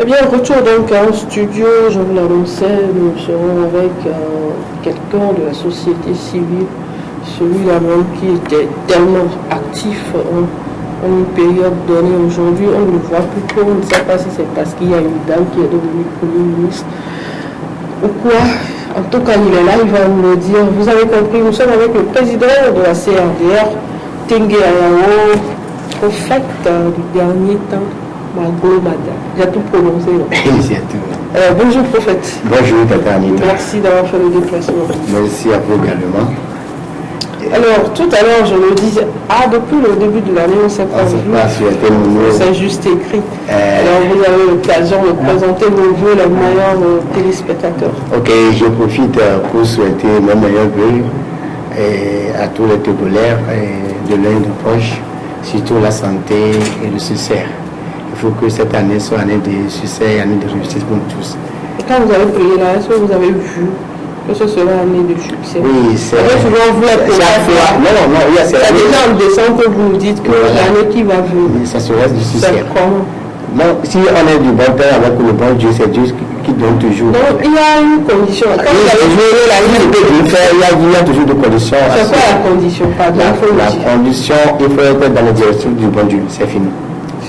Eh bien, retour donc en studio, je vous l'annonçais, nous serons avec quelqu'un de la société civile, celui-là même qui était tellement actif en une période donnée. Aujourd'hui, on ne le voit plus trop, on ne sait pas si c'est parce qu'il y a une dame qui est devenue Premier ministre ou quoi. En tout cas, il est là, il va nous le dire. Vous avez compris, nous sommes avec le président de la CRDR, Tengue Ayao, prophète du dernier temps. J'ai tout prononcé. Bonjour prophète. Bonjour Tata Anita. Merci d'avoir fait le déplacement. Merci à vous également. Alors tout à l'heure je me disais, depuis le début de l'année on s'est pas vu. C'est juste écrit. Alors vous avez l'occasion de présenter vos vœux les meilleurs téléspectateurs. Ok, je profite pour souhaiter mes meilleurs vœux à tous les Togolais de l'un de proche, surtout la santé et le succès. Il faut que cette année soit année de succès, année de réussite pour nous tous. Et quand vous avez prié là, est-ce que vous avez vu que ce sera année de succès? Oui, c'est souvent vous la Non, c'est déjà en décembre que vous nous dites que l'année qui va venir. Oui, ça sera du succès. C'est comment? Non, si on est du bon père avec le bon Dieu, c'est Dieu qui donne toujours. Donc il y a une condition. Quand vous avez joué il y a toujours des conditions. C'est quoi la condition? La condition, il faut être dans la direction du bon Dieu, c'est fini.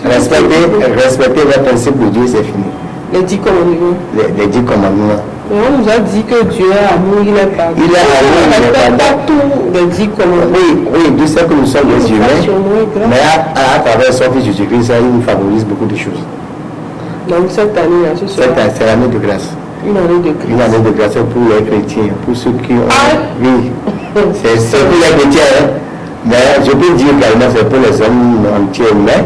Respecter les principes de Dieu, c'est fini. Les 10 commandements. Les 10 commandements. Mais on nous a dit que Dieu est amour, il est pardon. Il est amour, il est pardon. Tous les 10 commandements. Oui, Dieu sait que nous sommes des humains. Mais à travers son fils Jésus-Christ, il nous favorise beaucoup de choses. Donc cette année, c'est l'année de grâce. Une année de grâce. Une année de grâce pour les chrétiens, pour ceux qui ont. Oui, c'est pour les chrétiens. Mais je peux dire également c'est pour les hommes entiers. Mais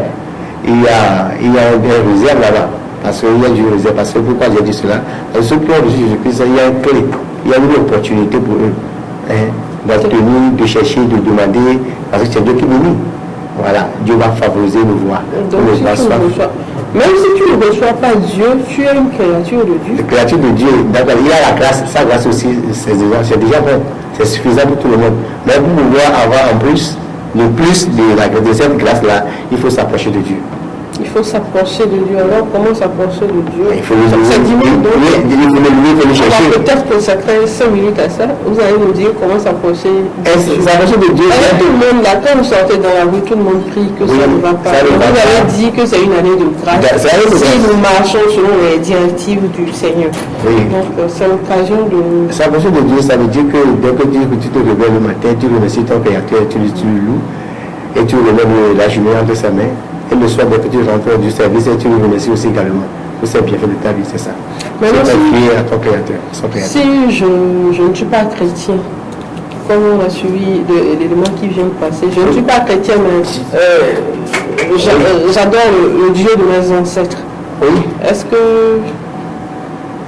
il y a des réserves là-bas. Parce qu'il y a du réserve. Parce que pourquoi j'ai dit cela? Parce que ceux qui ont reçu Jésus-Christ, il y a une clé. Il y a une opportunité pour eux. D'obtenir, de chercher, de demander. Parce que c'est Dieu qui bénit. Voilà, Dieu va favoriser nos voies. Donc, même si tu ne reçois pas Dieu, tu es une créature de Dieu. Une créature de Dieu. D'accord, il y a la grâce. Sa grâce aussi, c'est déjà bon. C'est suffisant pour tout le monde. Mais pour pouvoir avoir en plus, le plus de cette grâce-là, il faut s'approcher de Dieu. Il faut s'approcher de Dieu. Alors, comment s'approcher de Dieu? Il faut le chercher. Peut-être consacrer 5 minutes à ça. Vous allez nous dire comment s'approcher de Dieu. S'approcher de Dieu. Tout le monde, là, quand vous sortez dans la rue, tout le monde crie que ça ne va pas. Vous avez dit que c'est une année de grâce. Si nous marchons selon les directives du Seigneur. Oui. Donc, c'est l'occasion de. S'approcher de Dieu, ça veut dire que dès que tu te réveilles le matin, tu remercies ton Créateur, tu le loues et tu remets la journée entre sa main. Et le soir, dès que tu rentres du service, et tu le remercies aussi également pour ces bienfaits de ta vie, c'est ça. C'est confié à ton Créateur, son Créateur. Si je ne suis pas chrétien, comme on a suivi l'élément qui vient de passer, je ne suis pas chrétien, mais j'adore le Dieu de mes ancêtres. Oui. Est-ce que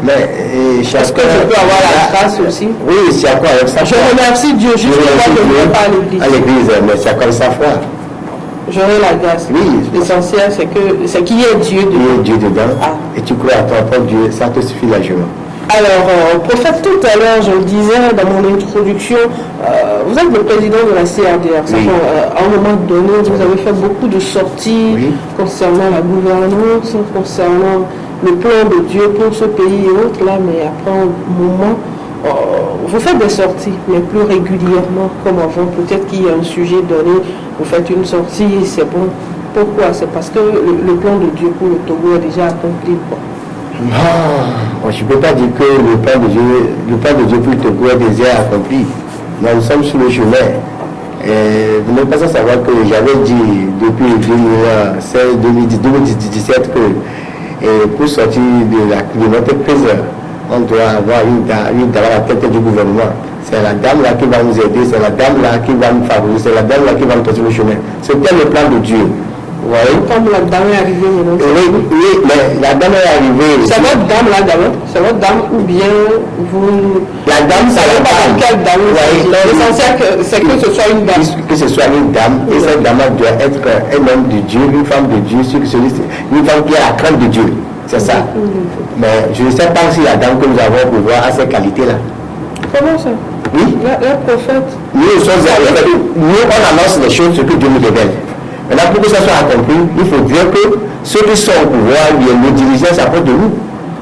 je peux avoir la grâce aussi? Oui, c'est à quoi avec sa foi. Je remercie Dieu, juste que moi je ne vais pas à l'église. À l'église, mais c'est à quoi avec sa foi. J'aurai la grâce. Oui. L'essentiel, c'est qu'il y ait Dieu dedans. Il y ait Dieu dedans. Et tu crois à ton propre Dieu, ça te suffit largement. Alors, prophète, tout à l'heure, je le disais dans mon introduction, vous êtes le président de la CRDR. Oui. À un moment donné, vous avez fait beaucoup de sorties concernant la gouvernance, concernant le plan de Dieu pour ce pays et autres, là, mais après un moment, vous faites des sorties, mais plus régulièrement comme avant. Peut-être qu'il y a un sujet donné, vous faites une sortie et c'est bon. Pourquoi? C'est parce que le plan de Dieu pour le Togo est déjà accompli. Je ne peux pas dire que le plan de Dieu pour le Togo est déjà accompli. Nous sommes sur le chemin. Vous n'êtes pas sans savoir que j'avais dit depuis 2017 que pour sortir de notre crise, on doit avoir une dame à la tête du gouvernement. C'est la dame là qui va nous aider, c'est la dame là qui va nous favoriser, c'est la dame là qui va nous passer le chemin. C'était le plan de Dieu. Vous voyez? Comme la dame est arrivée maintenant. Oui, mais la dame est arrivée. C'est votre dame là d'abord? C'est votre dame ou bien vous. La dame, c'est la dame. Quelle dame? L'essentiel, c'est que ce soit une dame. Que ce soit une dame, et cette dame doit être un homme de Dieu, une femme de Dieu, une femme qui a la crainte de Dieu. C'est ça. Mais je ne sais pas si la dame que nous avons pour voir a ces qualités-là. Comment ça? Oui. La prophète. Nous, on annonce les choses, ce que Dieu nous révèle. Maintenant, pour que ça soit accompli, il faut dire que ceux qui sont au pouvoir, les dirigeants s'approchent de nous.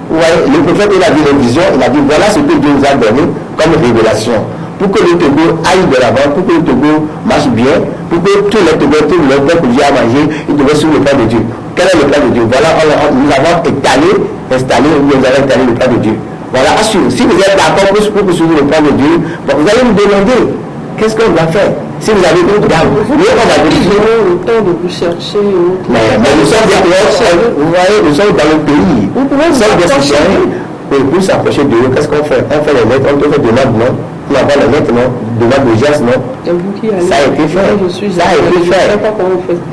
Vous voyez, le prophète, il a vu une vision, il a dit voilà ce que Dieu nous a donné comme révélation. Pour que le Togo aille de l'avant, pour que le Togo marche bien, pour que tous les Togolais, tout le peuple Dieu a mangé, il devait suivre le plan de Dieu. Quel est le plan de Dieu? Voilà, nous avons installé, nous avons installé le plan de Dieu. Voilà, assurez. Si vous êtes d'accord pour suivre le plan de Dieu, bon, vous allez nous demander qu'est-ce qu'on doit faire. Si vous avez une gamme, nous on a le temps de vous chercher. Mais nous sommes vous voyez, nous sommes dans le pays. Vous pouvez vous approcher. Pour s'approcher de eux, qu'est-ce qu'on fait? On fait les lettres, on fait des notes, non? On envoie les lettres, non? Demande de gestes, non? Ça a été fait. Ça a été fait.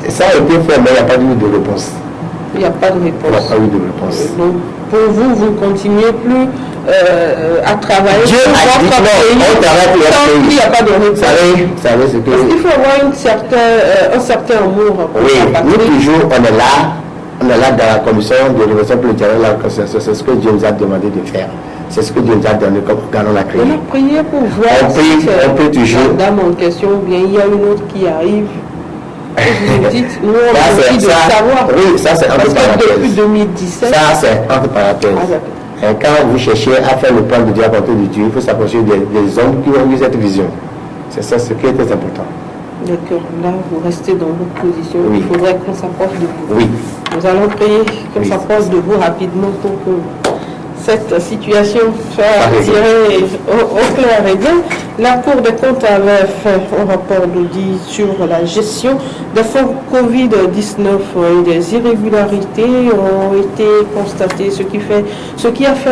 Ça a été fait, mais il n'y a pas eu de réponse. Il n'y a pas de réponse. Il n'y a pas eu de réponse. Donc, pour vous, vous ne continuez plus à travailler Dieu pour a dit votre pays. On travaille pour notre pays. Il n'y a pas de réponse. Vous savez ce que... Il faut avoir un certain amour pour oui, la patrie. nous toujours, on est là dans la commission de révolution pour le dialogue, c'est ce que Dieu nous a demandé de faire. C'est ce que Dieu nous a donné comme organe, on a créé. On a prié pour voir on peut toujours. La dame en question, ou bien il y a une autre qui arrive. Et vous dites, nous on a envie de savoir. Oui, ça c'est entre parenthèses. Parce que depuis 2017. Ça c'est entre parenthèses. Quand vous cherchez à faire le plan de Dieu à partir de Dieu, il faut s'approcher des hommes qui ont eu cette vision. C'est ça ce qui est très important. D'accord, là vous restez dans votre position. Oui. Il faudrait qu'on s'approche de vous. Oui. Nous allons prier qu'on s'approche de vous rapidement pour que cette situation soit tirée au clair et bien. La Cour des comptes avait fait un rapport d'audit sur la gestion des fonds Covid-19 et des irrégularités ont été constatées, ce qui a fait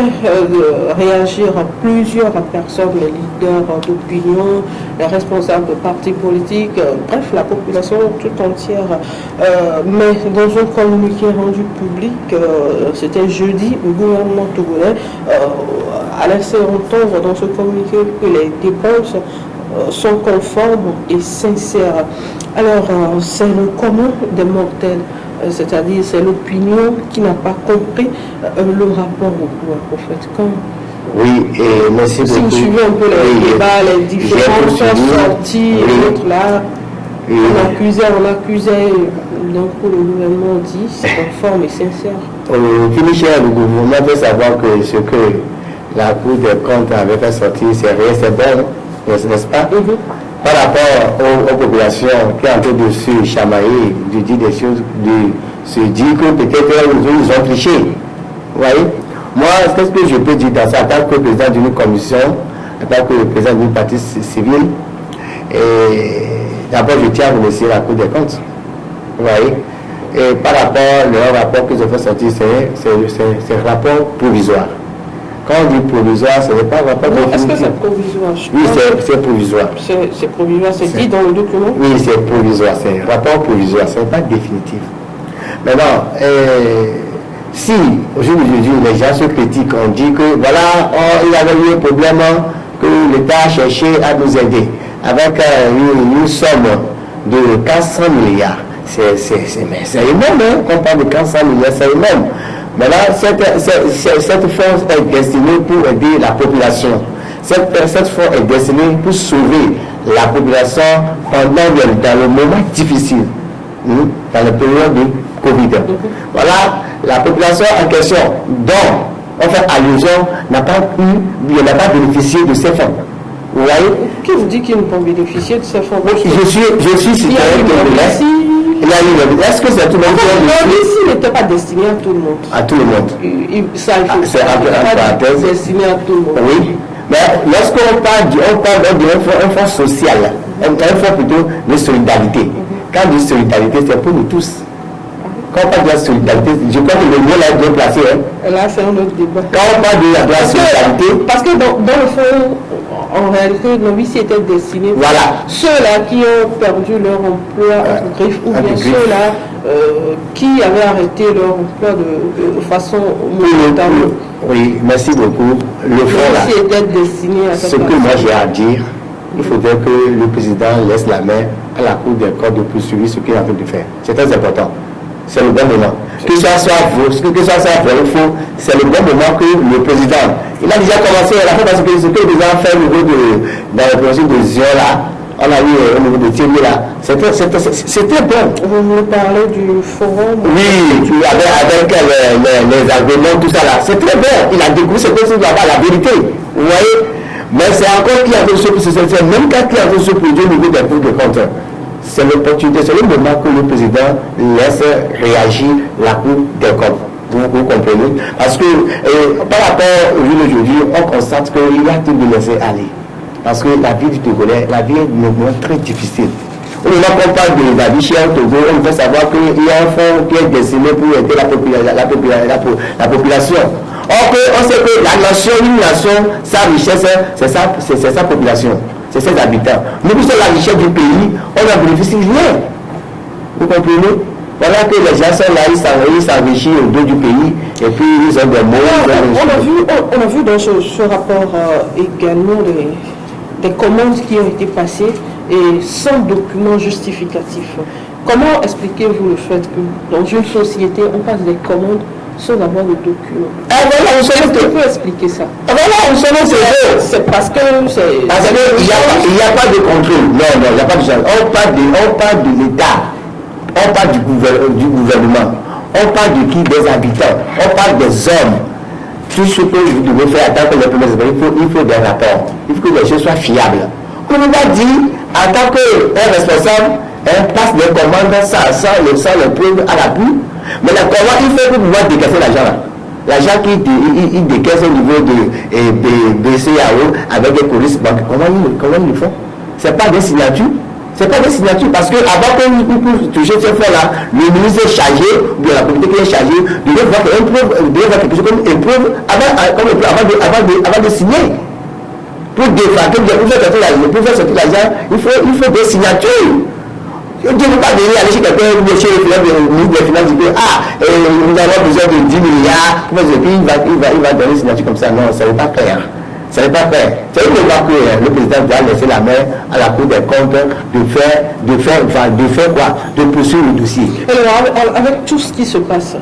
réagir plusieurs personnes, les leaders d'opinion, les responsables de partis politiques, bref, la population tout entière. Mais dans un communiqué rendu public, c'était jeudi, le gouvernement togolais a laissé entendre dans ce communiqué que les dépenses sont conformes et sincères. Alors, c'est le commun des mortels, c'est-à-dire c'est l'opinion qui n'a pas compris le rapport au pouvoir. En fait, quand oui, et merci beaucoup. Si vous suivez un peu les débats, les différentes sorties, et autres là, on accusait, donc le gouvernement dit c'est conforme et sincère. Finition, le gouvernement veut savoir que ce que la Cour des comptes avait fait sortir, c'est rien, c'est bon, n'est-ce pas? Par rapport aux populations qui ont en train de se chamailler, de dire des choses, de se dire que peut-être ils ont triché. Vous voyez? Moi, qu'est-ce que je peux dire dans ça en tant que président d'une commission, en tant que président d'une partie civile? D'abord, je tiens à remercier la Cour des comptes. Vous voyez? Et par rapport au rapport qu'ils ont fait sortir, c'est un rapport provisoire. Quand on dit provisoire, ce n'est pas un rapport définitif. Est-ce que c'est provisoire? Oui, c'est provisoire. C'est provisoire, c'est dit dans le document? Oui, c'est provisoire, c'est un rapport provisoire, ce n'est pas définitif. Maintenant, si aujourd'hui les gens se critiquent, on dit que voilà, il y avait eu un problème que l'État a cherché à nous aider avec une somme de 400 milliards. C'est énorme, hein, quand on parle de 400 milliards, c'est énorme. Maintenant, cette force est destinée pour aider la population. Cette force est destinée pour sauver la population dans le moment difficile, dans le période de Covid. Voilà, la population en question, dont on fait allusion, n'a pas bénéficié de ces fonds. Vous voyez? Qui vous dit qu'ils n'ont pas bénéficié de ces fonds? Je suis citoyen togolais. Est-ce que c'est tout le monde qui a bénéficié? Ici n'était pas destiné à tout le monde. À tout le monde. Ça, il faut c'est pas destiné à tout le monde. Oui. Mais lorsqu'on parle d'un fonds social, un fonds plutôt de solidarité. Quand on dit solidarité, c'est pour nous tous. Quand on parle de la solidarité, je crois que le mot là est bien placé. Là, c'est un autre débat. Quand on parle de la solidarité... Parce que dans le fond, en réalité, Novici était destiné voilà. Ceux-là qui ont perdu leur emploi entre griffes, ou bien ceux-là qui avaient arrêté leur emploi de façon momentanée. Oui, merci beaucoup. Le fond là, était destiné à ce que moi j'ai à dire, il faudrait que le président laisse la main à la Cour des comptes de poursuivre ce qu'il est en train de faire. C'est très important. C'est le bon moment. Que ça soit vrai ou faux, c'est le bon moment que le président, il a déjà commencé à la fin parce que ce que le président fait au niveau dans le projet de Zion là, on a eu au niveau de Thierry là, c'est très bon. Vous nous parlez du forum? Oui, avec les arguments, tout ça là, c'est très bon. Il a découvert ce que c'est la vérité. Vous voyez? Mais c'est encore qui a fait ce même cas qui a fait ce produit au niveau des cours de compte. C'est l'opportunité, c'est le moment que le président laisse réagir la Cour des comptes. Vous comprenez? Parce que par rapport au jour d'aujourd'hui, on constate qu'il y a tout de laisser aller. Parce que la vie du Togolais, la vie est très difficile. Au moment qu'on parle de la vie chère au Togo, on veut savoir qu'il y a un fonds qui est destiné pour aider la population. Or, on sait que la nation, une nation, sa richesse, c'est sa population, c'est ses habitants. Nous, pour la richesse du pays, on n'en bénéficie rien. Vous comprenez? Voilà que les gens sont là, ils s'enrichissent au dos du pays, et puis ils ont des mots. On a vu dans ce rapport également des commandes qui ont été passées et sans document justificatif. Comment expliquez-vous le fait que dans une société, on passe des commandes sans avoir de documents? Voilà, Est-ce que tu peux expliquer ça? Voilà, c'est parce que c'est... Parce qu'il n'y a pas de contrôle. Non, il n'y a pas de contrôle. On parle de l'État. On parle du gouvernement. On parle de qui? Des habitants. On parle des hommes. Tout ce que vous devez faire en tant que les premiers, il faut des rapports. Il faut que les choses soient fiables. On nous a dit, en tant qu'un responsable, passe des commandes sans les preuves à l'appui. Mais comment il fait pour pouvoir décaisser l'argent? L'argent qu'il décaisse au niveau de BCAO avec des colis banques, comment ils le font? C'est pas des signatures. C'est pas des signatures parce que avant qu'on toucher ce fonds-là, le ministre est chargé, ou bien la communauté qui est chargée, devait voir quelque chose comme épreuve avant de signer. Pour défraquer, pour faire sortir l'argent, il faut des signatures. Je ne veux pas venir aller chez quelqu'un, monsieur le ministre des Finances, dit que nous avons besoin de 10 milliards, et puis il va donner une signature comme ça. Non, ça n'est pas clair. Ça n'est pas clair. C'est une fois que le président doit laisser la main à la Cour des comptes de faire quoi? De poursuivre le dossier. Alors, avec tout ce qui se passe,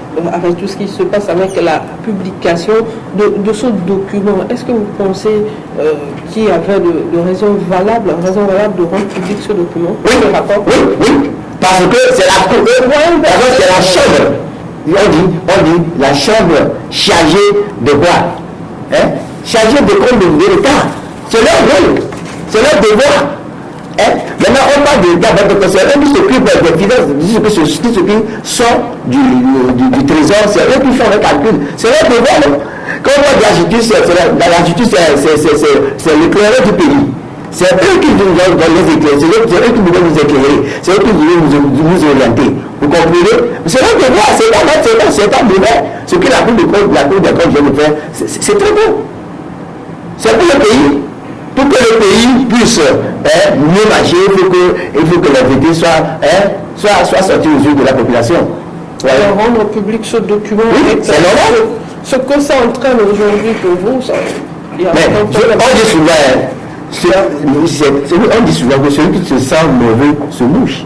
avec la publication de ce document, est-ce que vous pensez qu'il y avait de raisons valables de rendre public ce document? Oui, ce rapport? Oui. Parce que c'est la Cour, c'est la chambre. On dit la chambre chargée de quoi? Chargé de compte de l'État. C'est leur rôle, c'est leur devoir. Maintenant, on parle de l'État, c'est eux qui s'occupent des finances, ceux qui sont du trésor, c'est eux qui font le calcul. C'est leur devoir. Quand on voit la justice, c'est l'éclaireur du pays. C'est eux qui nous donnent les éclairs, c'est eux qui nous donnent nous éclairer, c'est eux qui nous orienter. Vous comprenez? C'est leur devoir, c'est pas mauvais. Ce que la Cour des comptes vient de faire, c'est très bon. C'est pour le pays. Pour que le pays puisse mieux marcher, il faut que la vérité soit sortie aux yeux de la population. Ouais. Alors, rendre public ce document, oui, c'est normal. Ce que ça entraîne aujourd'hui pour vous, ça. On dit souvent que celui qui se sent mauvais se mouche.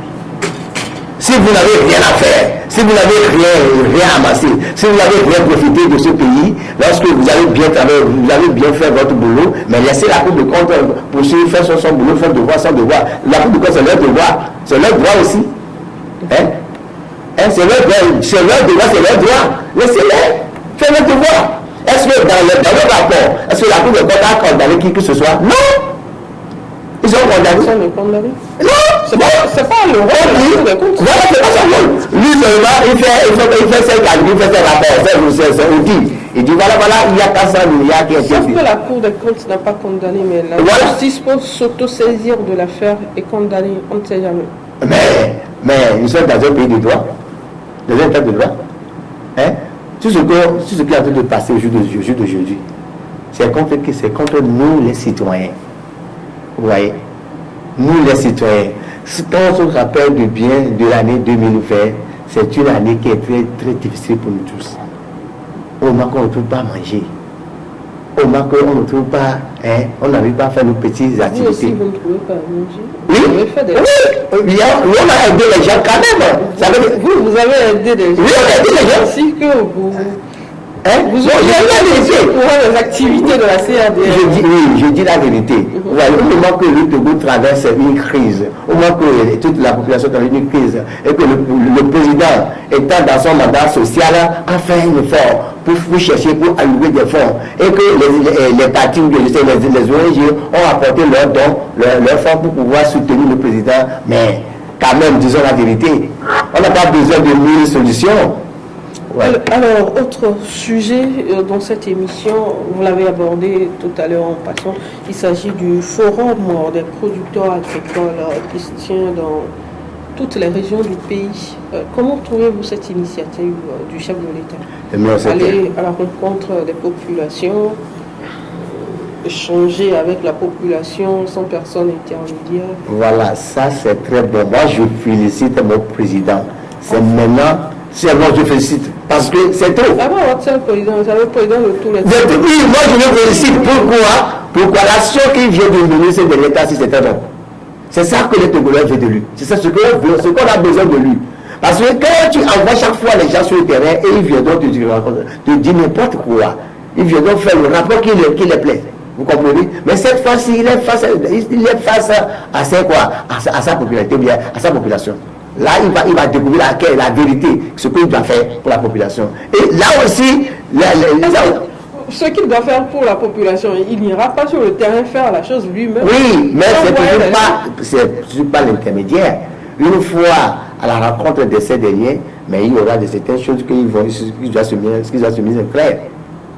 Si vous n'avez rien à faire, si vous n'avez rien amassé, si vous n'avez rien profité de ce pays, lorsque vous avez bien travaillé, vous avez bien fait votre boulot, mais laissez la Cour de compte poursuivre, faire son boulot, faire devoir, son devoir. La Cour de compte, c'est leur devoir. C'est leur droit aussi. C'est leur devoir, c'est leur droit. Laissez-les faire leur devoir. Est-ce que dans le rapport, est-ce que la Cour de compte a condamné qui que ce soit? Non! Ils ont condamné. Non! C'est pas le rôle de la Cour de compte. Voilà, c'est pas son rôle. Lui seulement, il fait ses calculs, il fait ses rapports, c'est outil. Il dit voilà, il y a 400 milliards qui est sauf que la Cour des comptes n'a pas condamné, mais la justice peut s'auto-saisir de l'affaire et condamner, on ne sait jamais. Mais nous sommes dans un pays de droit, dans un état de droit. Tout ce qui est en train de passer au jour d'aujourd'hui, c'est contre nous les citoyens. Vous voyez, nous les citoyens. Quand on se rappelle bien de l'année 2020, c'est une année qui est très, très difficile pour nous tous. Au moment qu'on ne trouve pas manger, au moment qu'on ne trouve pas, on n'arrive pas à faire nos petites activités. Vous aussi, vous ne trouvez pas à manger? Oui, vous avez fait des... oui, on a aidé les gens quand même. Vous avez aidé les gens. Oui, on a aidé les gens. Ainsi que vous Vous avez pour les activités de la CRDR. Je dis la vérité. Voilà, au moment que le Togo traverse une crise, au moment que toute la population traverse une crise, et que le président, étant dans son mandat social, a fait un effort pour chercher, pour allouer des fonds, et que les partis, les ONG ont apporté leurs dons, leurs fonds pour pouvoir soutenir le président. Mais quand même, disons la vérité, on n'a pas besoin de 1000 solutions. Ouais. Alors, autre sujet dans cette émission, vous l'avez abordé tout à l'heure en passant, il s'agit du forum des producteurs agricoles qui se tient dans toutes les régions du pays. Comment trouvez-vous cette initiative du chef de l'État? Aller à la rencontre des populations, échanger avec la population sans personne intermédiaire. Voilà, ça c'est très bon. Moi je félicite mon président. C'est maintenant. C'est moi je félicite parce que c'est trop. Ah bon, c'est le président, c'est le président de tous les. Oui, moi je le félicite. Pourquoi l'action qui vient de mener c'est de l'État si c'était bon. C'est ça que les Togolais veulent de lui. C'est ça ce qu'on a besoin de lui. Parce que quand tu envoies chaque fois les gens sur le terrain et ils viendront te dire n'importe quoi, ils viendront faire le rapport qui les plaît. Vous comprenez? Mais cette fois-ci, il est face à sa popularité, bien à sa population. Là, il va découvrir la vérité, ce qu'il doit faire pour la population. Et là aussi, ce qu'il doit faire pour la population, il n'ira pas sur le terrain faire la chose lui-même. Oui, mais c'est toujours pas l'intermédiaire. Une fois à la rencontre de ces derniers, mais il y aura de certaines choses qu'il doit se mettre en clair.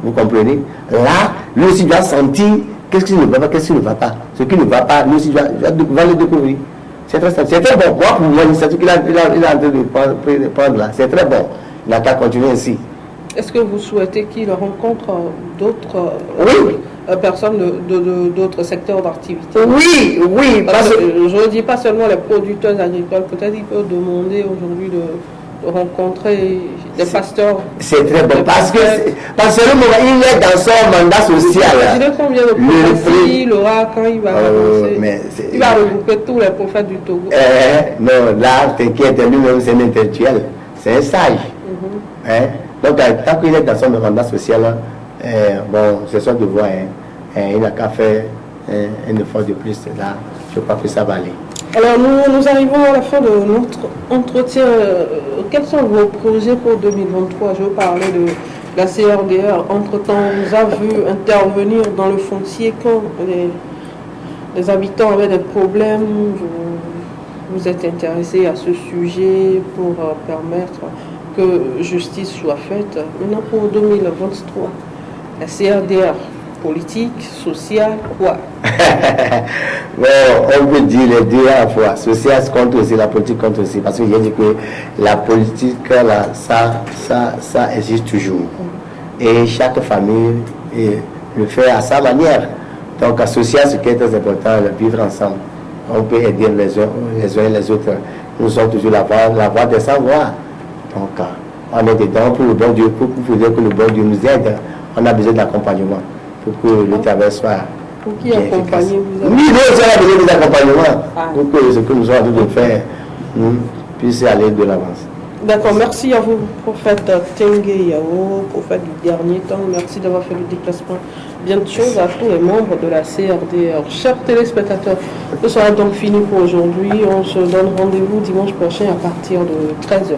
Vous comprenez? Là, lui aussi doit sentir qu'est-ce qui ne va pas, qu'est-ce qui ne va pas. Ce qui ne va pas, lui aussi va le découvrir. C'est très bon. Moi, pour moi, c'est ce qu'il a en train de prendre là. C'est très bon. Il n'a qu'à continuer ainsi. Est-ce que vous souhaitez qu'il rencontre d'autres personnes d'autres secteurs d'activité? Oui. Parce que je ne dis pas seulement les producteurs agricoles. Peut-être qu'il peut demander aujourd'hui de rencontrer des pasteurs. C'est très bon parce que le moment il est dans son mandat social. Imaginez combien de prophètes il aura quand il va annoncer. Il va regrouper tous les prophètes du Togo. Non, là, t'inquiète, lui-même c'est un intellectuel. C'est un sage. Donc, tant qu'il est dans son mandat social, bon, c'est son devoir. Il n'a qu'à faire un effort de plus. Là, je crois que ça va aller. Alors, nous arrivons à la fin de notre entretien. Quels sont vos projets pour 2023? Je veux parler de la CRDR. Entre-temps, on vous a vu intervenir dans le foncier quand les habitants avaient des problèmes. Vous êtes intéressé à ce sujet pour permettre que justice soit faite. Maintenant, pour 2023, la CRDR, politique, sociale, quoi? Bon, on peut dire les deux à la fois. Social compte aussi, la politique compte aussi. Parce qu'il y a dit que la politique, là, ça existe toujours. Et chaque famille le fait à sa manière. Donc, la social, ce qui est très important, vivre ensemble. On peut aider les uns et les autres. Nous sommes toujours la voie des savoirs. Donc, on est dedans pour le bon Dieu, pour dire que le bon Dieu nous aide. On a besoin d'accompagnement pour que le travail soit. Pour qui accompagner vous? Oui, nous avons besoin d'accompagnement pour que ce que nous sommes en train de faire puisse aller de l'avance. D'accord, merci à vous, prophète Tengue Yao, prophète du dernier temps. Merci d'avoir fait le déplacement. Bien de choses à tous les membres de la CRDR. Chers téléspectateurs, ce sera donc fini pour aujourd'hui. On se donne rendez-vous dimanche prochain à partir de 13h.